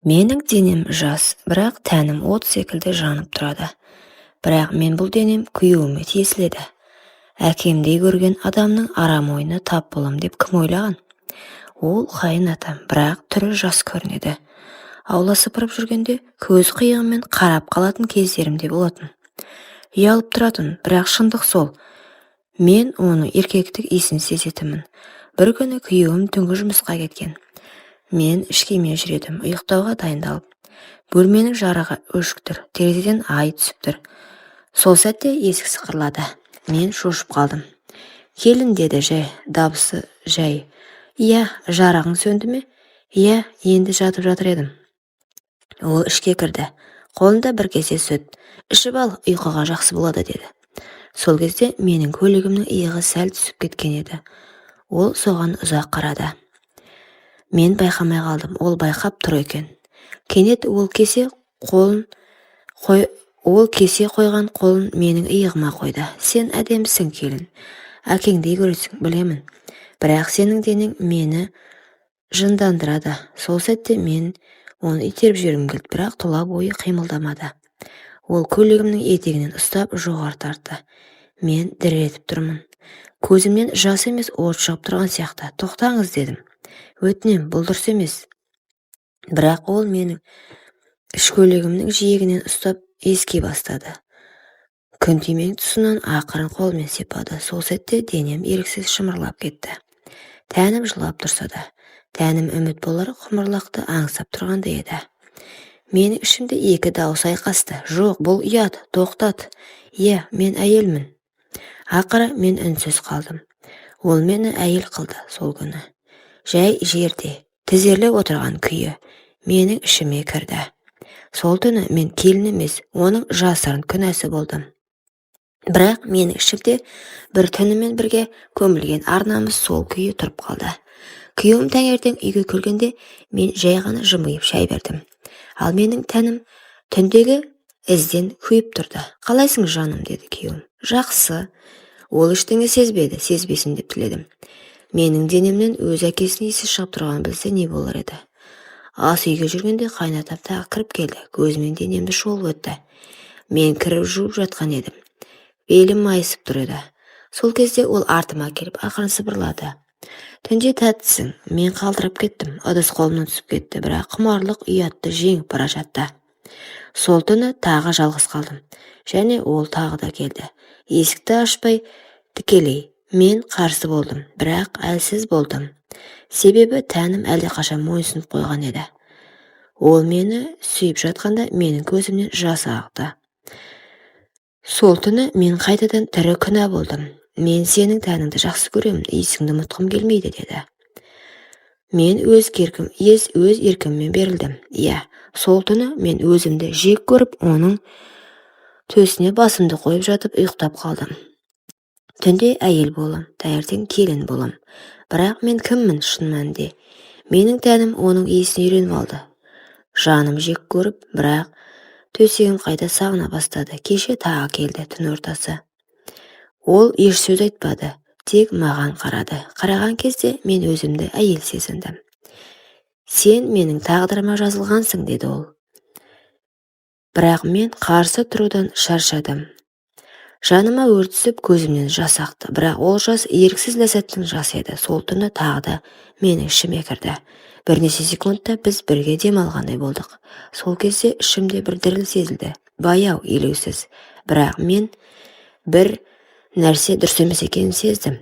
Менің денем жас, бірақ тәнім от секілді жанып тұрады. Бірақ мен бұл денем күйеуіме тиесілі еді. Әкемдей көрген адамның арам ойына тап болам деп кім ойлаған? Ол қайын атам, бірақ түрі жас көрінеді. Аула сыпырып жүргенде көз қиығымен қарап қалатын кездерім де болатын. Ұялып тұратын, бірақ шындық сол. Мен оны еркектік иісін сезетімін. Бір күні күйеуім түнгі жұмысқа кеткен. Мен ішкемен жүредім, ұйықтауға дайындалып. Бөлменің жарығы өшік тұр, терезеден ай түсіп тұр. Сол сәтте есік сықырлады. Мен шошып қалдым. Келін деді дабысы жай. Иә, жарығың сөнді ме? Иә, енді жатып жатыр едім. Ол ішке кірді. Қолында бір кесе сүт. Ішіп ал, ұйқыға жақсы болады деді. Сол кезде менің көйлегімнің иығы сәл түсіп кеткен еді. Ол соған ұзақ қарады. Мен байқамай қалдым, ол байқап тұр екен. Кенет ол кесе қойған қолын менің иығыма қойды. Сен әдемісің, келін. Әкеңдей көресің, білемін. Бірақ сенің денең мені жындандырады. Сол сәтте мен оны итеріп жібергім келді, бірақ тұла бойы қимылдамады. Ол көйлегімнің етегінен ұстап жоғары тартты. Мен дір етіп тұрмын. Көзімнен жас емес, от шығып тұрған сияқты. Тоқтаңыз дедім. Өтінем, бұл дұрыс емес. Бірақ ол менің іш көйлегімнің жиегінен ұстап езге бастады. Күнтимең тұсынан ақырын қолмен сипады. Сол сәтте денем еріксіз шымырлап кетті. Тәнім жылап тұрса да, тәнім үміт болар құмырлақты аңсап тұрғанда еді. Менің ішімде екі дауыс айқасты. Жоқ, бұл ұят, тоқтат. Иә, мен әйелмін. Ақыры мен үнсіз қалдым. Ол мені әйел қылды сол күні. Жай жерде, тізерлеп отырған күйі менің ішіме кірді. Сол түні мен келін емес, оның жасырын күнәсі болдым. Бірақ менің ішімде бір түнімен бірге көмілген арнамыз сол күйі тұрып қалды. Күйеуім таңертең үйге келгенде мен жай ғана жымиып шай бердім. Ал менің тәнім түндегі ізден күйіп тұрды. Қалайсың жаным, деді күйеуім. Жақсы. Ол ештеңе сезбеді, сезбесін деп тіледім. Менің денемнен өз әкесінің иісі шығып тұрғанын білсе не болар еді. Ас үйге жүргенде қайнатам тағы кіріп келді. Көзімен денемді шолып өтті. Мен кіріп жуып жатқан едім. Белім майысып тұр еді. Сол кезде ол артыма келіп ақырын сыбырлады. Түнде тәттісің. Мен қалтырап кеттім. Ыдыс қолымнан түсіп кетті, бірақ құмарлық ұятты жеңіп бара жатты. Сол түні тағы жалғыз қалдым. Және ол тағы да келді. Есікті ашпай тікелей. Мен қарсы болдым, бірақ әлсіз болдым. Себебі тәнім әлдеқашан мойынсынып қойған еді. Ол мені сүйіп жатқанда менің көзімнен жас ақты. Сол түні мен қайтадан тірі күнә болдым. Мен сенің тәніңді жақсы көремін, иісіңді ұмытқым келмейді, деді. Мен өз еркіммен берілдім. Иә, сол түні мен өзімді жек көріп, оның төсіне басымды қойып жатып ұйықтап қалдым. Түнде әйел болам, таңертең келін болам. Бірақ мен кіммін шын мәнінде? Менің тәнім оның иісіне үйреніп алды. Жаным жек көріп, бірақ төсегім қайта сағына бастады. Кеше тағы келді, түн ортасы. Ол еш сөз айтпады, тек маған қарады. Қараған кезде мен өзімді әйел сезіндім. Сен менің тағдырыма жазылғансың, деді ол. Бірақ мен қарсы тұрудан шаршадым. Жаныма өрт түсіп, көзімнен жас ақты, бірақ ол жас еріксіз ләззаттың жасы еді. Сол түні тағы да менің ішіме кірді. Бірнеше секундта біз бірге демалғандай болдық. Сол кезде ішімде бір діріл сезілді, баяу, елеусіз. Бірақ мен бір нәрсе дұрыс емес екенін сездім.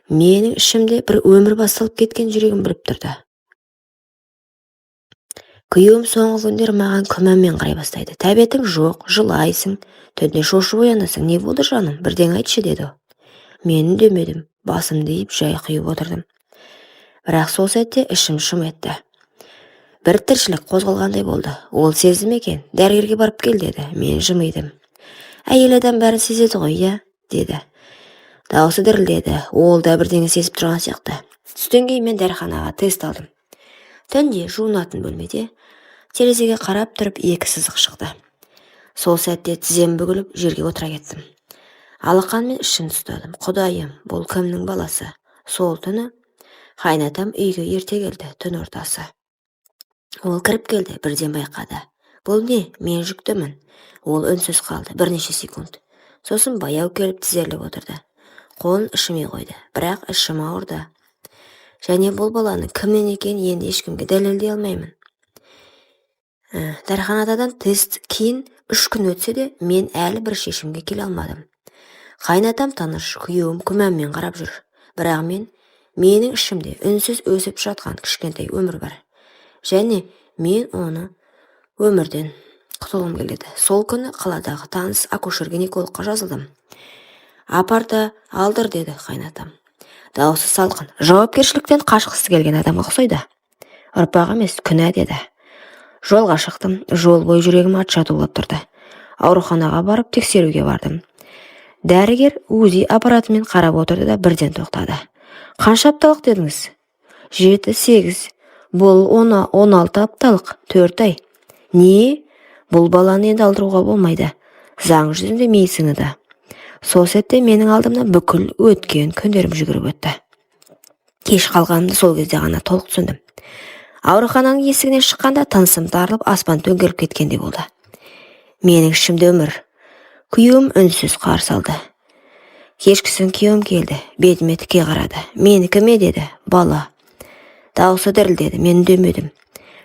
Менің ішімде бір өмір басталып кеткен жүрегім біліп тұрды. Күйеуім соңғы күндер маған күмәнмен қарай бастайды. Тәбетің жоқ, жылайсың, түнде шошып оянасың. Не болды жаным? Бірден айтшы, деді. Мен үндемедім, басымды иіп жай құйып отырдым. Бірақ сол сәтте ішім шым етті. Бір тіршілік қозғалғандай болды. Ол сезді ме екен? Дәрігерге барып кел, деді. Мен жымидым. Әйел адам бәрін сезеді ғой, иә, деді. Дауысы дірілдеді. Ол да бірдеңе сезіп тұрған сияқты. Түстен кейін мен дәріханаға тест алдым. Түнде жуынатын бөлмеде терезеге қарап тұрып екі сызық шықты. Сол сәтте тізем бүгіліп жерге отыра кеттім. Алақанмен ішін ұстадым. Құдайым, бұл кімнің баласы? Сол түні қайнатам үйге ерте келді, түн ортасы. Ол кіріп келді, бірден байқады. Бұл не? Мен жүктімін. Ол үнсіз қалды бірнеше секунд. Сосын баяу келіп тізерлеп отырды. Қолын ішіме қойды, бірақ ішім ауырды. Және бұл баланың кімнен екенін енді ешкімге дәлелдей алмаймын. Дәрханатадан тест кейін 3 күн өтсе де, мен әлі бір шешімге келе алмадым. Қайнатам таныш, күйеуім күмәнмен қарап жүр. Бірақ менің ішімде үнсіз өсіп жатқан кішкентай өмір бар. Және мен оны өмірден құтылғым келеді. Сол күні қаладағы таныс акушер-гинекологқа жазылдым. Апарда алдыр, деді қайнатам. Дауысы салқын, жауапкершіліктен қашқысы келген адамға ұқсайды. Ұрпақ емес, күнә, деді. Жолға шықтым, жол бойы жүрегім атшатулап тұрды. Ауруханаға барып тексеруге бардым. Дәрігер УЗИ аппаратымен қарап отырды да бірден тоқтады. Қанша апталық дедіңіз? 7-8. Бұл 10-16 апталық, 4 ай. Не? Бұл баланы енді алдыруға болмайды. Заң жүзінде медицинада. Сол сәтте менің алдымнан бүкіл өткен күндерім жүгіріп өтті. Кеш қалғанымды сол кезде ғана толық түсіндім. Аурухананың есігінен шыққанда тынысым тарылып, аспан төңкеріліп кеткендей болды. Менің ішімде өмір. Күйеуім үнсіз қарсы алды. Кешкісін күйеуім келді, бетіме тіке қарады. Менікі ме, деді, бала. Дауысы дірілдеді, мен үндемедім.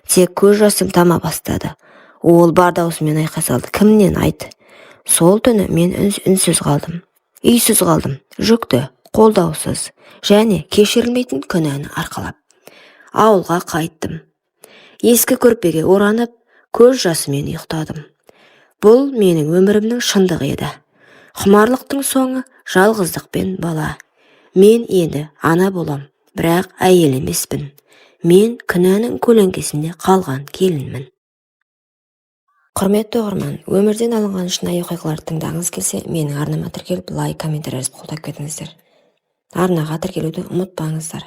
Тек көз жасым тама бастады. Ол бар даусымен айқай салды. Кімнен, айт? Сол түні мен үнсіз қалдым. Үйсіз қалдым, жүкті, қолдаусыз, және кешірілмейтін күнәні арқалап. Ауылға қайттым. Ескі көрпеге оранып, көз жасымен ұйықтадым. Бұл менің өмірімнің шындығы еді. Құмарлықтың соңы жалғыздық пен бала. Мен енді ана болам, бірақ әйел емеспін. Мен күнәнің көлеңкесінде қалған келінмін. Құрметті оқырман, өмірден алынған шынайы оқиғаларды тыңдағыңыз келсе, менің арнама тіркеліп, лайк, комментарий жазып қолдап кетіңіздер. Арнаға тіркелуді ұмытпаңыздар.